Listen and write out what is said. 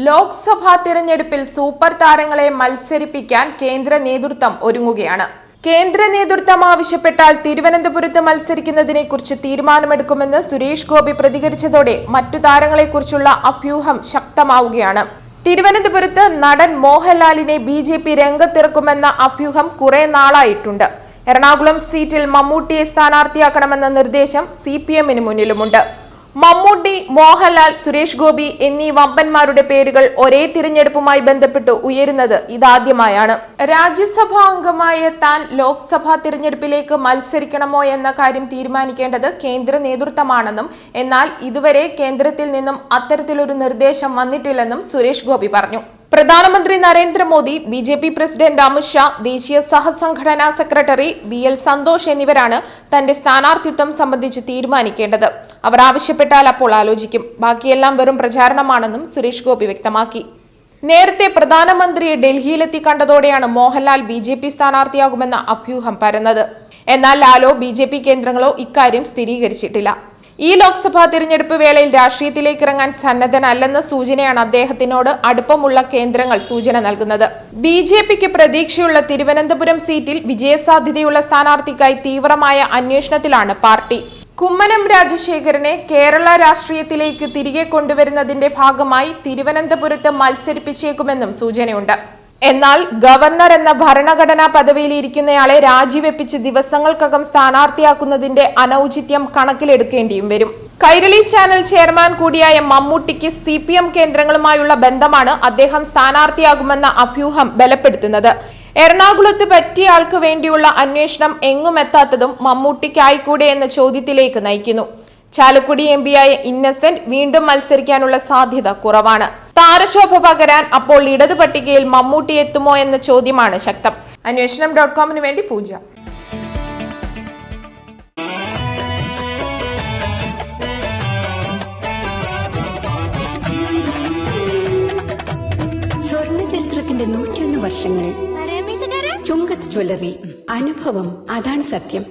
ലോക്സഭാ തിരഞ്ഞെടുപ്പിൽ സൂപ്പർ താരങ്ങളെ മത്സരിപ്പിക്കാൻ കേന്ദ്ര നേതൃത്വം ഒരുങ്ങുകയാണ്. കേന്ദ്ര നേതൃത്വം ആവശ്യപ്പെട്ടാൽ തിരുവനന്തപുരത്ത് മത്സരിക്കുന്നതിനെക്കുറിച്ച് തീരുമാനമെടുക്കുമെന്ന് സുരേഷ് ഗോപി പ്രതികരിച്ചതോടെ മറ്റു താരങ്ങളെക്കുറിച്ചുള്ള അഭ്യൂഹം ശക്തമാവുകയാണ്. തിരുവനന്തപുരത്ത് നടൻ മോഹൻലാലിനെ BJP രംഗത്തിറക്കുമെന്ന അഭ്യൂഹം കുറെ നാളായിട്ടുണ്ട്. എറണാകുളം സീറ്റിൽ മമ്മൂട്ടിയെ സ്ഥാനാർത്ഥിയാക്കണമെന്ന നിർദ്ദേശം CPM-ന് മുന്നിലുമുണ്ട്. മമ്മൂട്ടി, മോഹൻലാൽ, സുരേഷ് ഗോപി എന്നീ വമ്പന്മാരുടെ പേരുകൾ ഒരേ തിരഞ്ഞെടുപ്പുമായി ബന്ധപ്പെട്ട് ഉയരുന്നത് ഇതാദ്യമായാണ്. രാജ്യസഭാ അംഗമായ താൻ ലോക്സഭാ തിരഞ്ഞെടുപ്പിലേക്ക് മത്സരിക്കണമോ എന്ന കാര്യം തീരുമാനിക്കേണ്ടത് കേന്ദ്ര നേതൃത്വമാണെന്നും എന്നാൽ ഇതുവരെ കേന്ദ്രത്തിൽ നിന്നും അത്തരത്തിലൊരു നിർദ്ദേശം വന്നിട്ടില്ലെന്നും സുരേഷ് ഗോപി പറഞ്ഞു. പ്രധാനമന്ത്രി നരേന്ദ്രമോദി, BJP പ്രസിഡന്റ് അമിത് ഷാ, ദേശീയ സഹസംഘടനാ സെക്രട്ടറി BL സന്തോഷ് എന്നിവരാണ് തന്റെ സ്ഥാനാർത്ഥിത്വം സംബന്ധിച്ച് തീരുമാനിക്കേണ്ടത്. അവർ ആവശ്യപ്പെട്ടാൽ അപ്പോൾ ആലോചിക്കും. ബാക്കിയെല്ലാം വെറും പ്രചാരണമാണെന്നും സുരേഷ് ഗോപി വ്യക്തമാക്കി. നേരത്തെ പ്രധാനമന്ത്രിയെ ഡൽഹിയിലെത്തി കണ്ടതോടെയാണ് മോഹൻലാൽ BJP സ്ഥാനാർത്ഥിയാകുമെന്ന അഭ്യൂഹം പരന്നത്. എന്നാൽ ലാലോ BJP കേന്ദ്രങ്ങളോ ഇക്കാര്യം സ്ഥിരീകരിച്ചിട്ടില്ല. ഈ ലോക്സഭാ തിരഞ്ഞെടുപ്പ് വേളയിൽ രാഷ്ട്രീയത്തിലേക്ക് ഇറങ്ങാൻ സന്നദ്ധനല്ലെന്ന സൂചനയാണ് അദ്ദേഹത്തിനോട് അടുപ്പമുള്ള കേന്ദ്രങ്ങൾ സൂചന നൽകുന്നത്. BJPക്ക് പ്രതീക്ഷയുള്ള തിരുവനന്തപുരം സീറ്റിൽ വിജയസാധ്യതയുള്ള സ്ഥാനാർത്ഥിക്കായി തീവ്രമായ അന്വേഷണത്തിലാണ് പാർട്ടി. കുമ്മനം രാജശേഖരനെ കേരള രാഷ്ട്രീയത്തിലേക്ക് തിരികെ കൊണ്ടുവരുന്നതിന്റെ ഭാഗമായി തിരുവനന്തപുരത്ത് മത്സരിപ്പിച്ചേക്കുമെന്നും സൂചനയുണ്ട്. എന്നാൽ ഗവർണർ എന്ന ഭരണഘടനാ പദവിയിൽ ഇരിക്കുന്നയാളെ രാജിവെപ്പിച്ച് ദിവസങ്ങൾക്കകം സ്ഥാനാർത്ഥിയാക്കുന്നതിന്റെ അനൌചിത്യം കണക്കിലെടുക്കേണ്ടിയും വരും. കൈരളി ചാനൽ ചെയർമാൻ കൂടിയായ മമ്മൂട്ടിക്ക് CPM കേന്ദ്രങ്ങളുമായുള്ള ബന്ധമാണ് അദ്ദേഹം സ്ഥാനാർത്ഥിയാകുമെന്ന അഭ്യൂഹം ബലപ്പെടുത്തുന്നത്. എറണാകുളത്ത് പറ്റിയ ആൾക്ക് വേണ്ടിയുള്ള അന്വേഷണം എങ്ങുമെത്താത്തതും മമ്മൂട്ടിക്കായിക്കൂടെ എന്ന ചോദ്യത്തിലേക്ക് നയിക്കുന്നു. ചാലക്കുടി MP-യായ ഇന്നസെന്റ് വീണ്ടും മത്സരിക്കാനുള്ള സാധ്യത കുറവാണ്. താരശോഭ പകരാൻ അപ്പോൾ ഇടതു പട്ടികയിൽ മമ്മൂട്ടി എത്തുമോ എന്ന ചോദ്യമാണ് ശക്തം. അന്വേഷണം.com-ന് വേണ്ടി പൂജ. സ്വർണ്ണ ചരിത്രത്തിന്റെ 101 വർഷങ്ങൾ ചുങ്കത്ത് ജ്വല്ലറി. അനുഭവം, അതാണ് സത്യം.